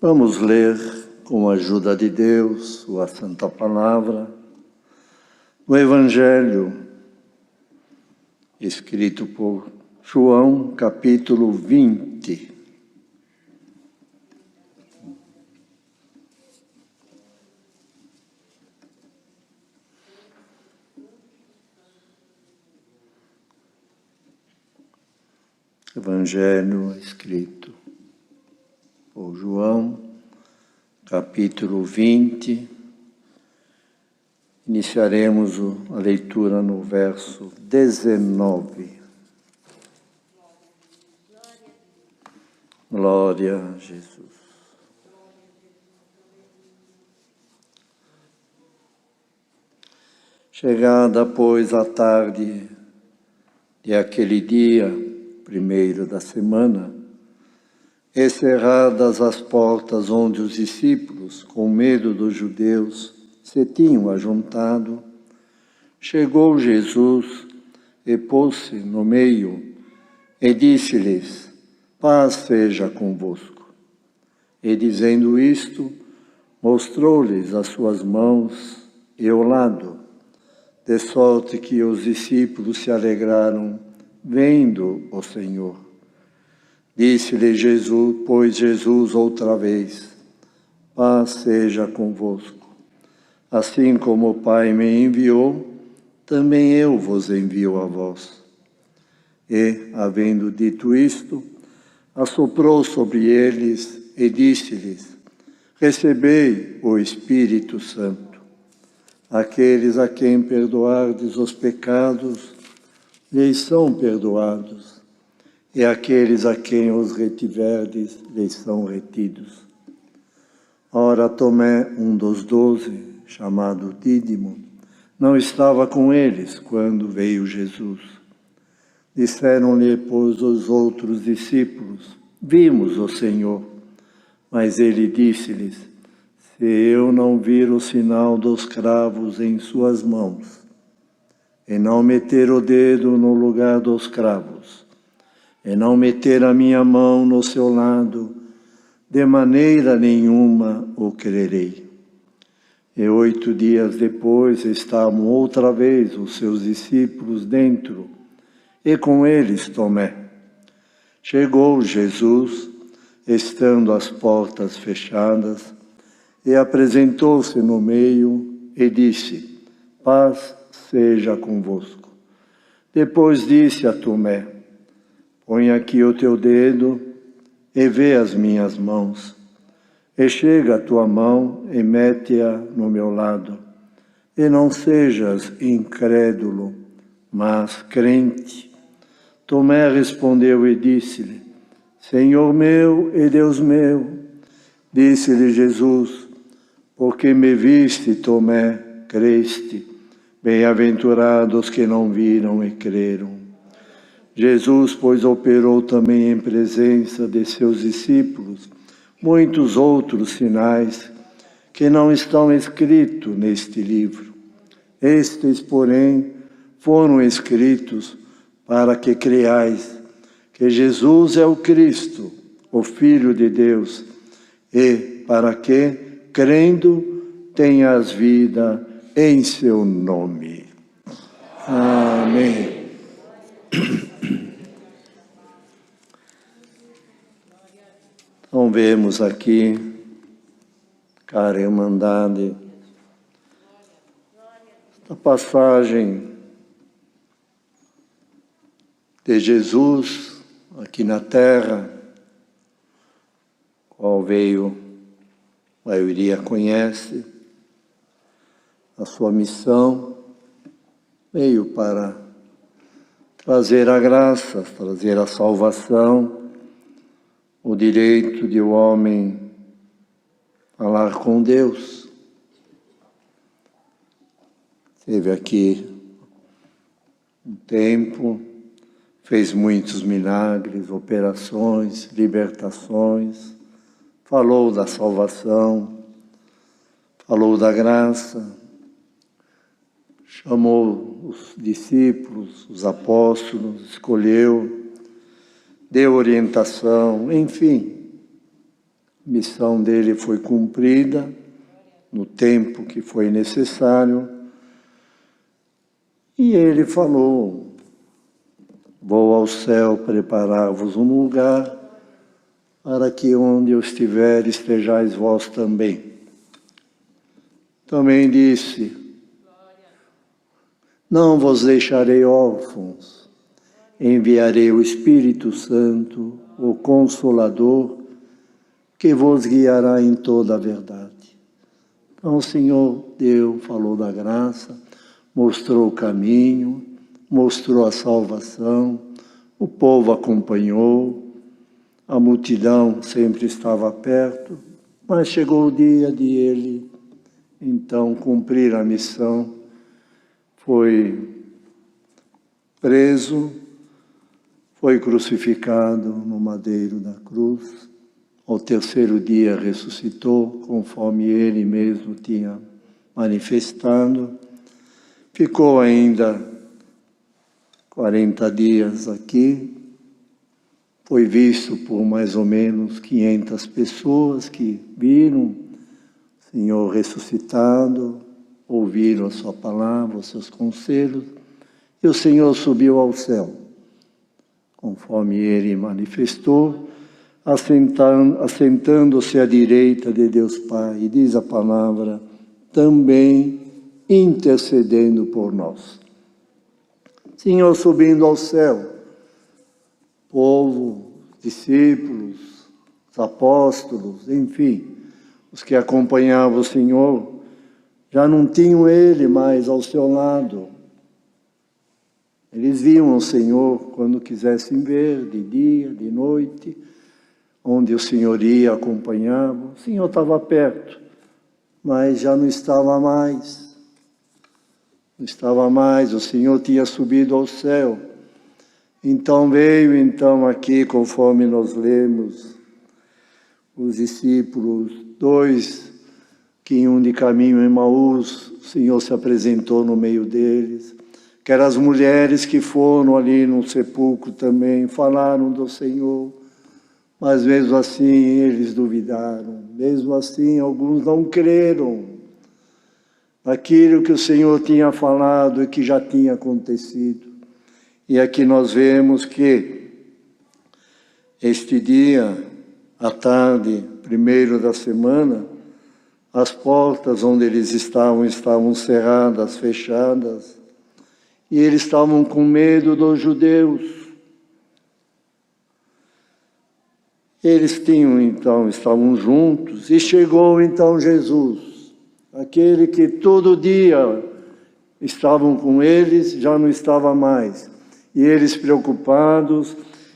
Vamos ler, com a ajuda de Deus, sua Santa Palavra, o Evangelho, escrito por João, capítulo 20. Evangelho escrito por João, capítulo 20. Iniciaremos a leitura no verso 19. Glória a Jesus. Chegada, pois, a tarde de aquele dia, primeiro da semana, e cerradas as portas onde os discípulos, com medo dos judeus, se tinham ajuntado, chegou Jesus e pôs-se no meio e disse-lhes: paz seja convosco. E dizendo isto, mostrou-lhes as suas mãos e o lado, de sorte que os discípulos se alegraram vendo o Senhor. Disse-lhe Jesus outra vez: paz seja convosco. Assim como o Pai me enviou, também eu vos envio a vós. E, havendo dito isto, assoprou sobre eles e disse-lhes: recebei o Espírito Santo. Aqueles a quem perdoardes os pecados, lhes são perdoados, e aqueles a quem os retiverdes, lhes são retidos. Ora, Tomé, um dos 12, chamado Dídimo, não estava com eles quando veio Jesus. Disseram-lhe, pois, os outros discípulos: vimos o Senhor. Mas ele disse-lhes: se eu não vir o sinal dos cravos em suas mãos, e não meter o dedo no lugar dos cravos, e não meter a minha mão no seu lado, de maneira nenhuma o crerei. E 8 dias depois estavam outra vez os seus discípulos dentro, e com eles Tomé. Chegou Jesus, estando as portas fechadas, e apresentou-se no meio e disse: paz seja convosco. Depois disse a Tomé: põe aqui o teu dedo e vê as minhas mãos. E chega a tua mão e mete-a no meu lado. E não sejas incrédulo, mas crente. Tomé respondeu e disse-lhe: Senhor meu e Deus meu. Disse-lhe Jesus: porque me viste, Tomé, creste. Bem-aventurados que não viram e creram. Jesus, pois, operou também em presença de seus discípulos muitos outros sinais que não estão escritos neste livro. Estes, porém, foram escritos para que creiais que Jesus é o Cristo, o Filho de Deus, e para que, crendo, tenhas vida em seu nome. Amém. Então vemos aqui, cara irmandade, a passagem de Jesus aqui na terra, qual veio, a maioria conhece, a sua missão veio para trazer a graça, trazer a salvação, o direito de o homem falar com Deus. Esteve aqui um tempo, fez muitos milagres, operações, libertações, falou da salvação, falou da graça, chamou os discípulos, os apóstolos, escolheu, deu orientação, enfim, missão dele foi cumprida no tempo que foi necessário. E ele falou: vou ao céu preparar-vos um lugar, para que onde eu estiver estejais vós também. Também disse: não vos deixarei órfãos, enviarei o Espírito Santo, o Consolador, que vos guiará em toda a verdade. Então o Senhor deu, falou da graça, mostrou o caminho, mostrou a salvação, o povo acompanhou, a multidão sempre estava perto, mas chegou o dia de ele, então, cumprir a missão. Foi preso, foi crucificado no madeiro da cruz. Ao terceiro dia ressuscitou, conforme ele mesmo tinha manifestado. Ficou ainda 40 dias aqui. Foi visto por mais ou menos 500 pessoas que viram o Senhor ressuscitado, ouviram a sua palavra, os seus conselhos, e o Senhor subiu ao céu, conforme ele manifestou, assentando-se à direita de Deus Pai, e diz a palavra, também intercedendo por nós. Senhor subindo ao céu, povo, discípulos, os apóstolos, enfim, os que acompanhavam o Senhor, já não tinham ele mais ao seu lado. Eles viam o Senhor quando quisessem ver, de dia, de noite, onde o Senhor ia, acompanhava. O Senhor estava perto, mas já não estava mais. Não estava mais, o Senhor tinha subido ao céu. Então veio aqui, conforme nós lemos, os discípulos, 2 que iam de caminho em Emaús, o Senhor se apresentou no meio deles, que eram as mulheres que foram ali no sepulcro também, falaram do Senhor, mas mesmo assim eles duvidaram, mesmo assim alguns não creram naquilo que o Senhor tinha falado e que já tinha acontecido. E aqui nós vemos que este dia, à tarde, primeiro da semana, as portas onde eles estavam cerradas, fechadas, e eles estavam com medo dos judeus. Eles estavam juntos, e chegou então Jesus, aquele que todo dia estavam com eles, já não estava mais. E eles preocupados,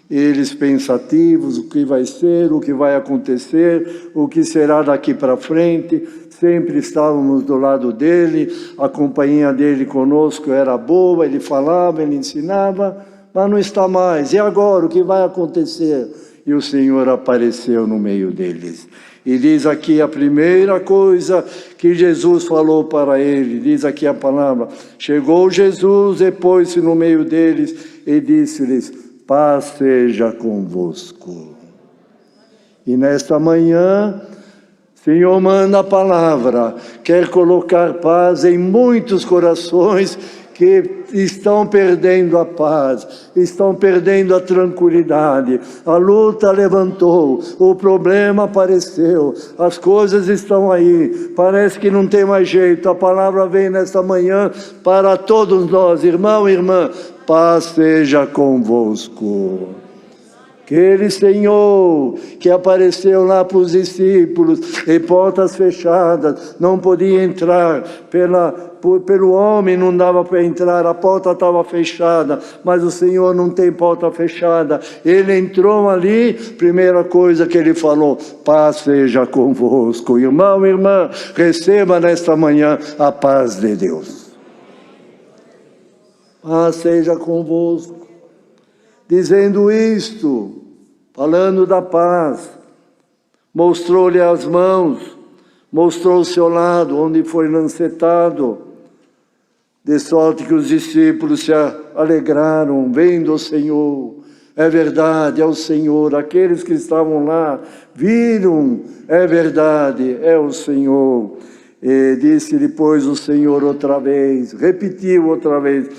eles pensativos, o que vai ser, o que vai acontecer, o que será daqui para frente. Sempre estávamos do lado dele, a companhia dele conosco era boa, ele falava, ele ensinava, mas não está mais. E agora, o que vai acontecer? E o Senhor apareceu no meio deles. E diz aqui a primeira coisa que Jesus falou para ele, diz aqui a palavra, chegou Jesus e pôs-se no meio deles e disse-lhes, paz seja convosco. E nesta manhã, o Senhor manda a palavra, quer colocar paz em muitos corações que estão perdendo a paz, estão perdendo a tranquilidade. A luta levantou, o problema apareceu, as coisas estão aí, parece que não tem mais jeito. A palavra vem nesta manhã para todos nós, irmão e irmã, paz seja convosco. Aquele Senhor que apareceu lá para os discípulos, em portas fechadas, não podia entrar, pelo homem não dava para entrar, a porta estava fechada, mas o Senhor não tem porta fechada. Ele entrou ali, primeira coisa que ele falou, paz seja convosco. Irmão e irmã, receba nesta manhã a paz de Deus. Paz seja convosco. Dizendo isto, falando da paz, mostrou-lhe as mãos, mostrou o seu lado, onde foi lancetado, de sorte que os discípulos se alegraram, vendo o Senhor, É verdade, é o Senhor. Aqueles que estavam lá viram, é verdade, é o Senhor. E disse-lhe, pois, o Senhor outra vez, repetiu outra vez,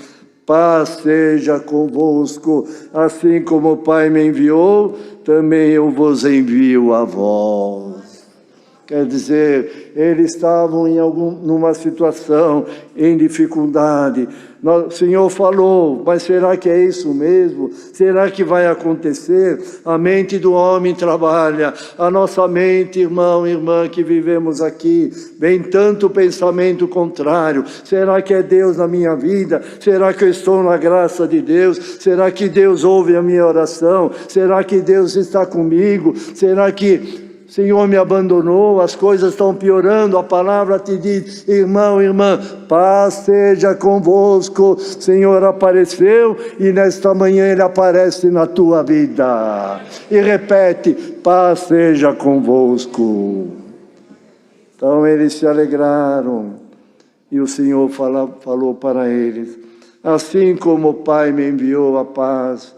paz seja convosco, assim como o Pai me enviou, também eu vos envio a vós. Quer dizer, eles estavam numa situação, em dificuldade. O Senhor falou, mas será que é isso mesmo? Será que vai acontecer? A mente do homem trabalha, a nossa mente, irmão, irmã, que vivemos aqui, vem tanto pensamento contrário. Será que é Deus na minha vida? Será que eu estou na graça de Deus? Será que Deus ouve a minha oração? Será que Deus está comigo? Será que Senhor me abandonou, as coisas estão piorando? A palavra te diz, irmão, irmã, paz seja convosco. Senhor apareceu e nesta manhã Ele aparece na tua vida. E repete, paz seja convosco. Então eles se alegraram e o Senhor falou para eles, assim como o Pai me enviou a paz,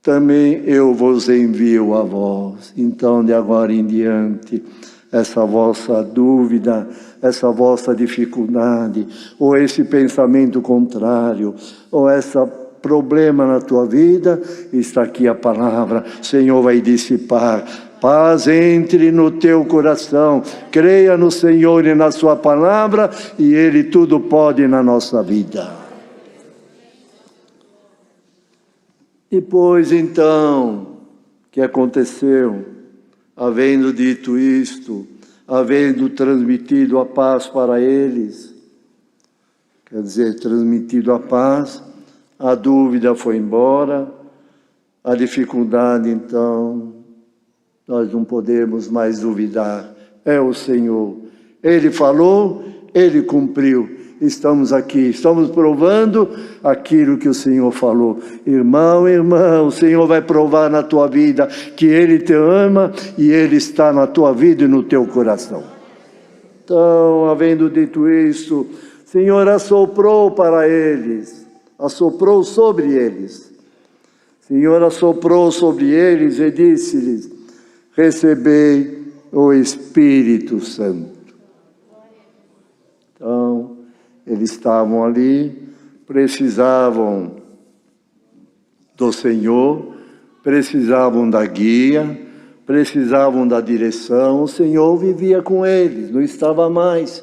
também eu vos envio a vós. Então, de agora em diante, essa vossa dúvida, essa vossa dificuldade, ou esse pensamento contrário, ou esse problema na tua vida, está aqui a palavra, o Senhor vai dissipar. Paz entre no teu coração, creia no Senhor e na sua palavra, e Ele tudo pode na nossa vida. Depois, então, que aconteceu? Havendo dito isto, havendo transmitido a paz para eles, quer dizer, transmitido a paz, a dúvida foi embora, a dificuldade, então, nós não podemos mais duvidar, é o Senhor. Ele falou, Ele cumpriu. Estamos aqui, estamos provando aquilo que o Senhor falou. Irmão, irmã, o Senhor vai provar na tua vida que Ele te ama e Ele está na tua vida e no teu coração. Então, havendo dito isso, o Senhor assoprou para eles, assoprou sobre eles. O Senhor assoprou sobre eles e disse-lhes, recebei o Espírito Santo. Então, eles estavam ali, precisavam do Senhor, precisavam da guia, precisavam da direção. O Senhor vivia com eles, não estava mais,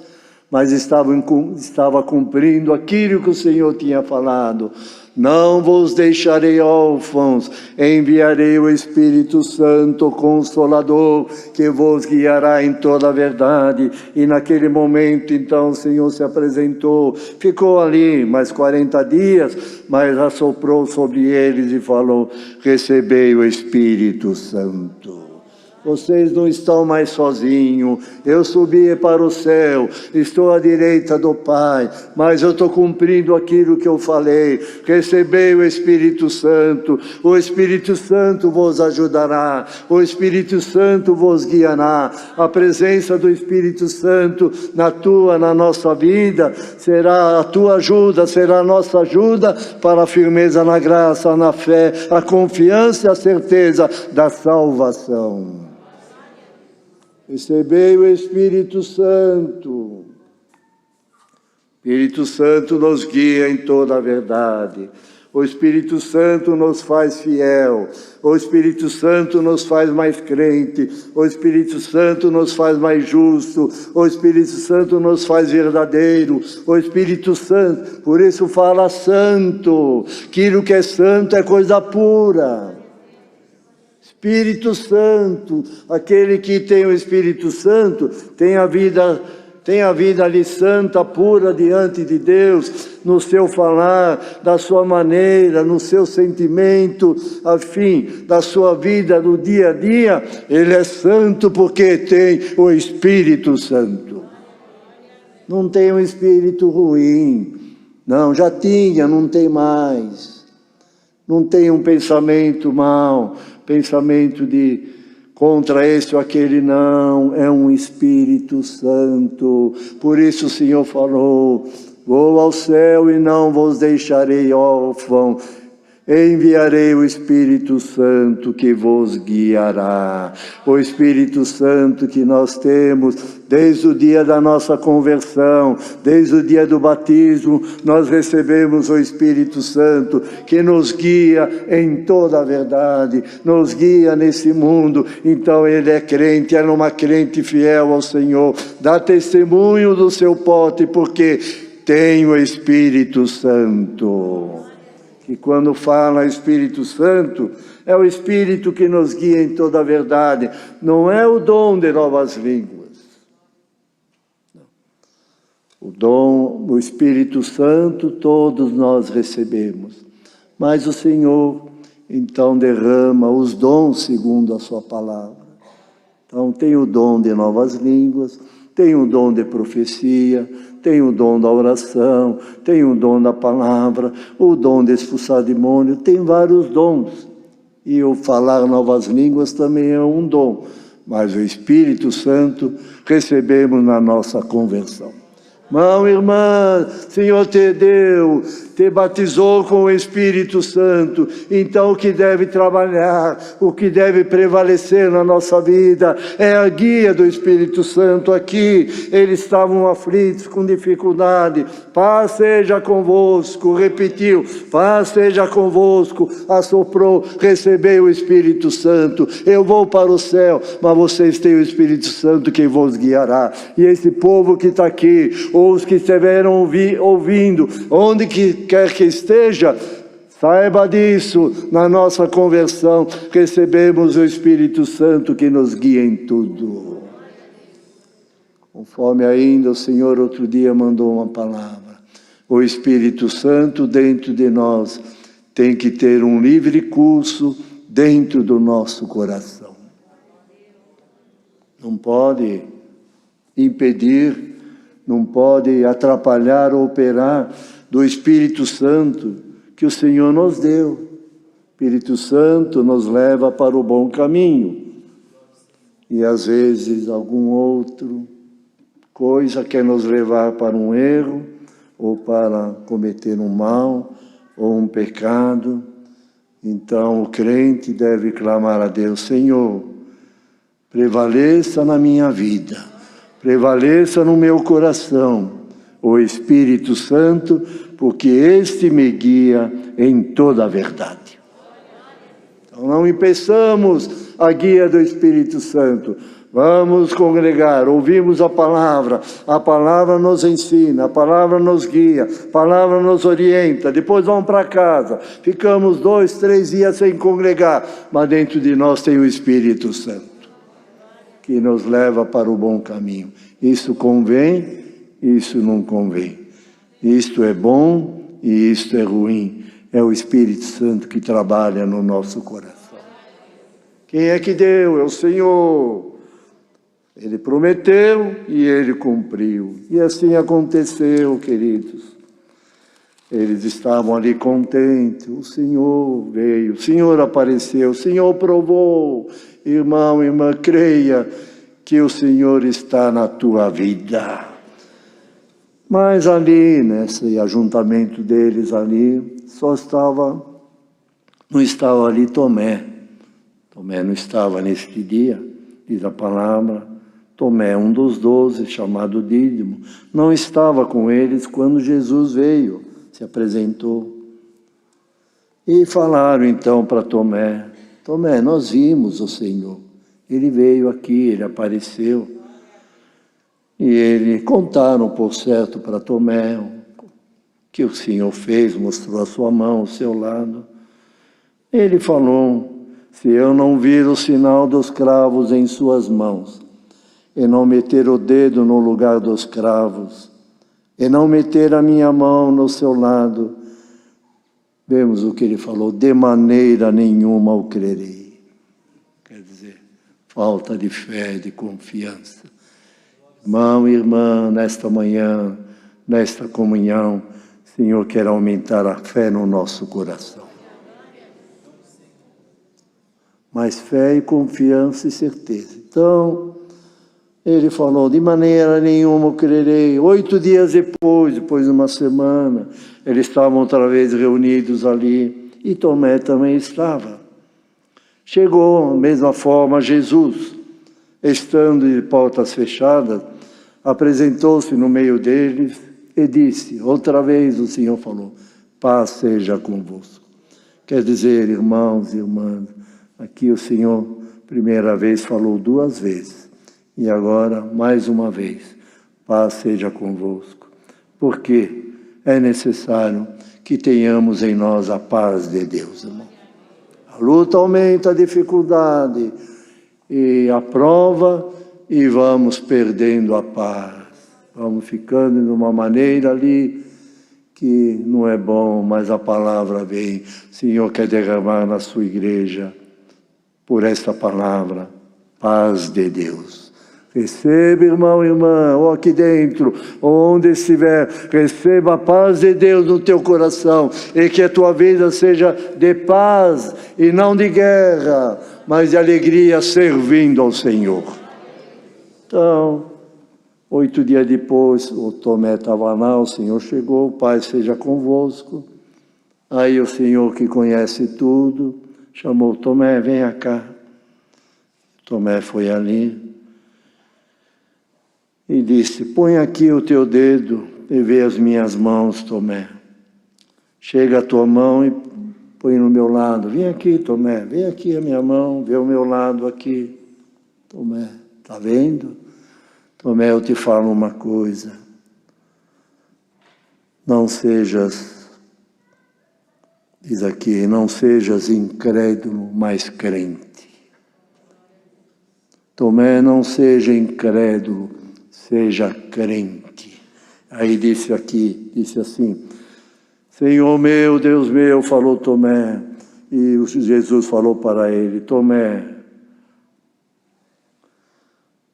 mas estava cumprindo aquilo que o Senhor tinha falado. Não vos deixarei órfãos, enviarei o Espírito Santo Consolador, que vos guiará em toda a verdade. E naquele momento, então, o Senhor se apresentou, ficou ali mais 40 dias, mas assoprou sobre eles e falou, recebei o Espírito Santo. Vocês não estão mais sozinhos, eu subi para o céu, estou à direita do Pai, mas eu estou cumprindo aquilo que eu falei. Recebei o Espírito Santo vos ajudará, o Espírito Santo vos guiará. A presença do Espírito Santo na nossa vida, será a tua ajuda, será a nossa ajuda para a firmeza na graça, na fé, a confiança e a certeza da salvação. Recebei o Espírito Santo. O Espírito Santo nos guia em toda a verdade. O Espírito Santo nos faz fiel. O Espírito Santo nos faz mais crente. O Espírito Santo nos faz mais justo. O Espírito Santo nos faz verdadeiro. O Espírito Santo, por isso fala santo. Aquilo que é santo é coisa pura. Espírito Santo, aquele que tem o Espírito Santo, tem a vida ali santa, pura diante de Deus, no seu falar, da sua maneira, no seu sentimento, afim, da sua vida no dia a dia. Ele é santo porque tem o Espírito Santo. Não tem um espírito ruim, não, já tinha, não tem mais. Não tem um pensamento mau, pensamento de contra esse ou aquele, não, é um Espírito Santo. Por isso o Senhor falou, vou ao céu e não vos deixarei órfãos, Enviarei o Espírito Santo que vos guiará. O Espírito Santo que nós temos desde o dia da nossa conversão, desde o dia do batismo, nós recebemos o Espírito Santo que nos guia em toda a verdade, nos guia nesse mundo. Então ele é crente, é uma crente fiel ao Senhor, dá testemunho do seu pote, porque tem o Espírito Santo. E quando fala Espírito Santo, é o Espírito que nos guia em toda a verdade, não é o dom de novas línguas. O dom, o Espírito Santo, todos nós recebemos, mas o Senhor, então, derrama os dons segundo a sua palavra. Então, tem o dom de novas línguas, tem o dom de profecia, tem o dom da oração, tem o dom da palavra, o dom de expulsar demônio, tem vários dons. E o falar novas línguas também é um dom, mas o Espírito Santo recebemos na nossa conversão. Irmão, irmã, Senhor te deu, te batizou com o Espírito Santo, então o que deve trabalhar, o que deve prevalecer na nossa vida é a guia do Espírito Santo. Aqui eles estavam aflitos, com dificuldade. Paz seja convosco, repetiu, paz seja convosco, assoprou, recebeu o Espírito Santo. Eu vou para o céu, mas vocês têm o Espírito Santo que vos guiará. E esse povo que está aqui, ou os que estiveram ouvindo, onde quer que esteja, saiba disso, na nossa conversão, recebemos o Espírito Santo que nos guia em tudo. Conforme ainda o Senhor outro dia mandou uma palavra, o Espírito Santo dentro de nós tem que ter um livre curso dentro do nosso coração. Não pode impedir, não pode atrapalhar ou operar do Espírito Santo que o Senhor nos deu. O Espírito Santo nos leva para o bom caminho. E às vezes algum outro coisa quer nos levar para um erro, ou para cometer um mal, ou um pecado. Então o crente deve clamar a Deus: Senhor, prevaleça na minha vida, prevaleça no meu coração o Espírito Santo, porque este me guia em toda a verdade. Então não impeçamos a guia do Espírito Santo. Vamos congregar, ouvimos a palavra nos ensina, a palavra nos guia, a palavra nos orienta, depois vamos para casa, ficamos 2, 3 dias sem congregar, mas dentro de nós tem o Espírito Santo, que nos leva para o bom caminho. Isso convém, isso não convém. Isto é bom e isto é ruim. É o Espírito Santo que trabalha no nosso coração. Quem é que deu? É o Senhor. Ele prometeu e Ele cumpriu. E assim aconteceu, queridos. Eles estavam ali contentes. O Senhor veio, o Senhor apareceu, o Senhor provou. Irmão, irmã, creia que o Senhor está na tua vida. Mas ali, nesse ajuntamento deles ali, não estava ali Tomé. Tomé não estava neste dia, diz a palavra. Tomé, um dos 12, chamado Dídimo, não estava com eles quando Jesus veio, se apresentou. E falaram então para Tomé: Tomé, nós vimos o Senhor. Ele veio aqui, ele apareceu. E contaram por certo para Tomé que o Senhor fez, mostrou a sua mão, o seu lado. Ele falou: se eu não vir o sinal dos cravos em suas mãos, e não meter o dedo no lugar dos cravos, e não meter a minha mão no seu lado, vemos o que ele falou: de maneira nenhuma o crerei. Quer dizer, falta de fé, de confiança. Irmão e irmã, nesta manhã, nesta comunhão, o Senhor quer aumentar a fé no nosso coração. Mais fé e confiança e certeza. Então, ele falou: de maneira nenhuma eu crerei. 8 dias depois de uma semana, eles estavam outra vez reunidos ali. E Tomé também estava. Chegou, da mesma forma, Jesus, estando de portas fechadas, apresentou-se no meio deles e disse, outra vez o Senhor falou, paz seja convosco. Quer dizer, irmãos e irmãs, aqui o Senhor, primeira vez, falou 2 vezes. E agora, mais uma vez, paz seja convosco. Porque é necessário que tenhamos em nós a paz de Deus, irmão. A luta aumenta, a dificuldade e a prova, e vamos perdendo a paz. Vamos ficando de uma maneira ali que não é bom, mas a palavra vem. O Senhor quer derramar na sua igreja, por esta palavra, paz de Deus. Receba, irmão e irmã, ou aqui dentro, ou onde estiver, receba a paz de Deus no teu coração, e que a tua vida seja de paz, e não de guerra, mas de alegria servindo ao Senhor. Então, 8 dias depois, o Tomé estava lá, o Senhor chegou, Pai seja convosco. Aí o Senhor, que conhece tudo, chamou Tomé, venha cá. Tomé foi ali e disse, põe aqui o teu dedo e vê as minhas mãos, Tomé. Chega a tua mão e põe no meu lado. Vem aqui, Tomé, vem aqui a minha mão, vê o meu lado aqui. Tomé, está vendo? Tomé, eu te falo uma coisa. Não sejas, diz aqui, não sejas incrédulo, mas crente. Tomé, não seja incrédulo, seja crente. Aí disse assim, Senhor meu, Deus meu, falou Tomé, e Jesus falou para ele, Tomé,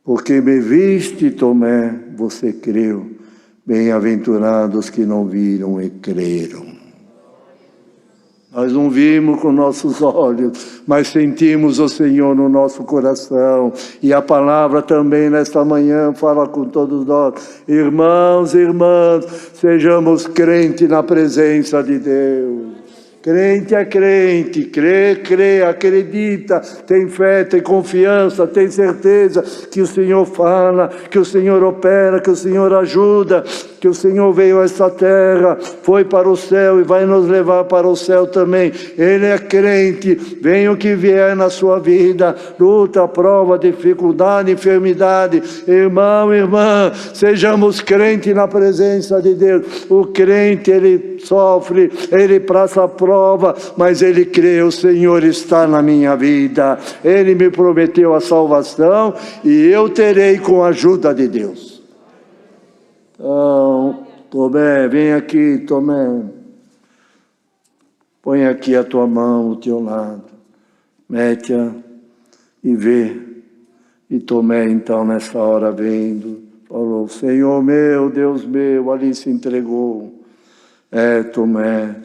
porque me viste, Tomé, você creu, bem-aventurados que não viram e creram. Nós não vimos com nossos olhos, mas sentimos o Senhor no nosso coração. E a palavra também nesta manhã fala com todos nós. Irmãos e irmãs, sejamos crentes na presença de Deus. Crente é crente, crê, acredita, tem fé, tem confiança, tem certeza que o Senhor fala, que o Senhor opera, que o Senhor ajuda, que o Senhor veio a esta terra, foi para o céu e vai nos levar para o céu também. Ele é crente, venha o que vier na sua vida, luta, prova, dificuldade, enfermidade. Irmão, irmã, sejamos crentes na presença de Deus. O crente, ele sofre, ele passa a prova, mas ele crê, o Senhor está na minha vida. Ele me prometeu a salvação e eu terei com a ajuda de Deus. Então, Tomé, vem aqui, Tomé. Põe aqui a tua mão, o teu lado. Mete-a e vê. E Tomé, então, nessa hora, vendo, falou, Senhor meu, Deus meu, ali se entregou. Tomé,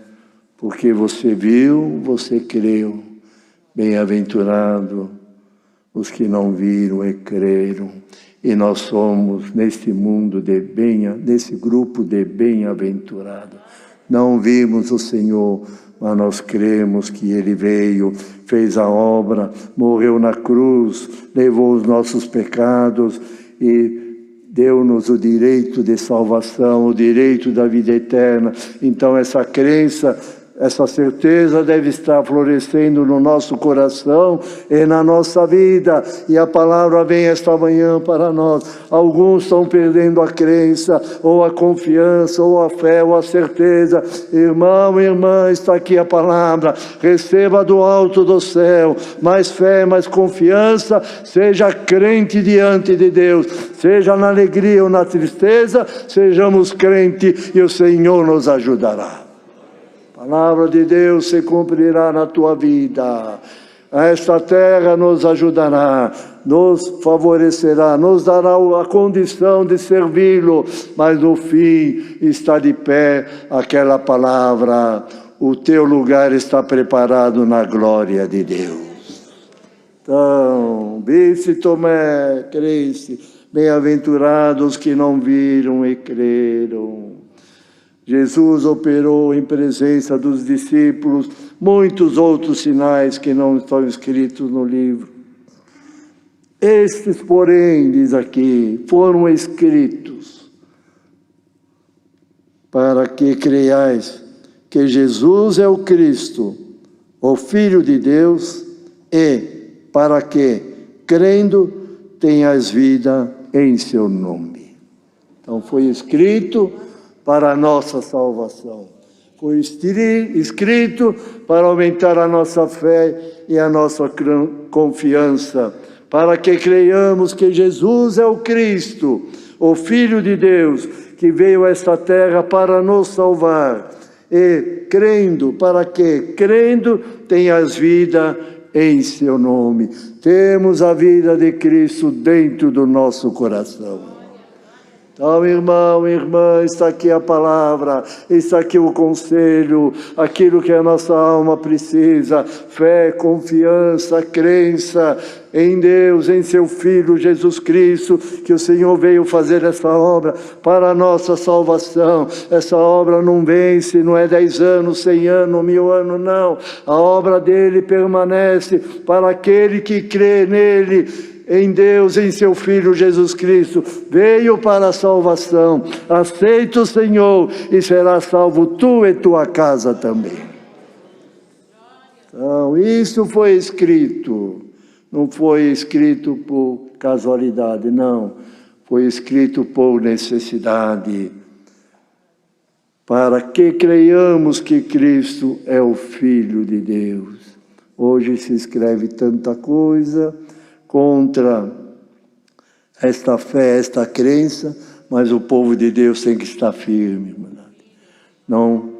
porque você viu, você creu. Bem-aventurado os que não viram e creram. E nós somos, neste mundo, nesse grupo de bem-aventurados. Não vimos o Senhor, mas nós cremos que Ele veio, fez a obra, morreu na cruz, levou os nossos pecados e deu-nos o direito de salvação, o direito da vida eterna. Então essa crença, essa certeza deve estar florescendo no nosso coração e na nossa vida. E a palavra vem esta manhã para nós. Alguns estão perdendo a crença, ou a confiança, ou a fé, ou a certeza. Irmão e irmã, está aqui a palavra. Receba do alto do céu mais fé, mais confiança. Seja crente diante de Deus. Seja na alegria ou na tristeza, sejamos crentes e o Senhor nos ajudará. A palavra de Deus se cumprirá na tua vida. Esta terra nos ajudará, nos favorecerá, nos dará a condição de servi-lo, mas no fim está de pé aquela palavra, o teu lugar está preparado na glória de Deus. Então, viste Tomé, creste, bem-aventurados que não viram e creram. Jesus operou em presença dos discípulos muitos outros sinais que não estão escritos no livro. Estes, porém, diz aqui, foram escritos para que creiais que Jesus é o Cristo, o Filho de Deus, e para que, crendo, tenhas vida em seu nome. Então foi escrito para a nossa salvação. Foi escrito para aumentar a nossa fé e a nossa confiança, para que creiamos que Jesus é o Cristo, o Filho de Deus, que veio a esta terra para nos salvar. E crendo, para que, crendo, tenhas vida em seu nome. Temos a vida de Cristo dentro do nosso coração. Então, irmão, irmã, está aqui a palavra, está aqui o conselho, aquilo que a nossa alma precisa: fé, confiança, crença em Deus, em seu Filho Jesus Cristo, que o Senhor veio fazer essa obra para a nossa salvação. Essa obra não vence, não é 10 anos, 100 anos, 1000 anos, não. A obra dele permanece para aquele que crê nele, em Deus, em seu Filho Jesus Cristo. Veio para a salvação. Aceita o Senhor e será salvo tu e tua casa também. Então, isso foi escrito. Não foi escrito por casualidade, não. Foi escrito por necessidade. Para que creiamos que Cristo é o Filho de Deus. Hoje se escreve tanta coisa contra esta fé, esta crença, mas o povo de Deus tem que estar firme, irmã. Não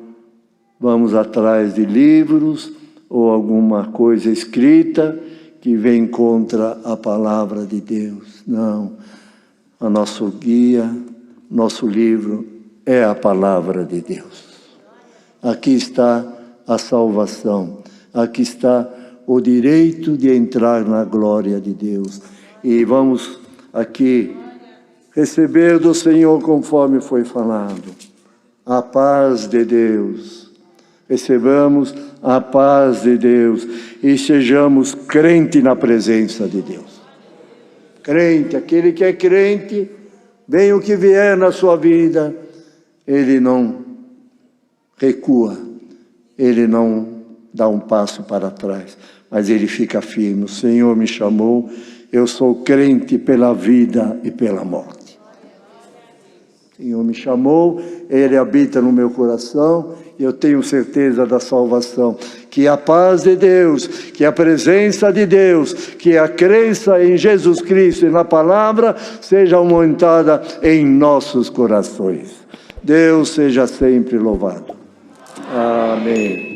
vamos atrás de livros ou alguma coisa escrita que vem contra a palavra de Deus. Não. O nosso guia, nosso livro é a palavra de Deus. Aqui está a salvação. Aqui está o direito de entrar na glória de Deus. E vamos aqui receber do Senhor, conforme foi falado, a paz de Deus. Recebamos a paz de Deus e sejamos crente na presença de Deus. Crente, aquele que é crente, venha o que vier na sua vida, ele não recua, ele não dá um passo para trás, mas ele fica firme. O Senhor me chamou, eu sou crente pela vida e pela morte. O Senhor me chamou, Ele habita no meu coração, e eu tenho certeza da salvação. Que a paz de Deus, que a presença de Deus, que a crença em Jesus Cristo e na palavra seja aumentada em nossos corações. Deus seja sempre louvado. Amém.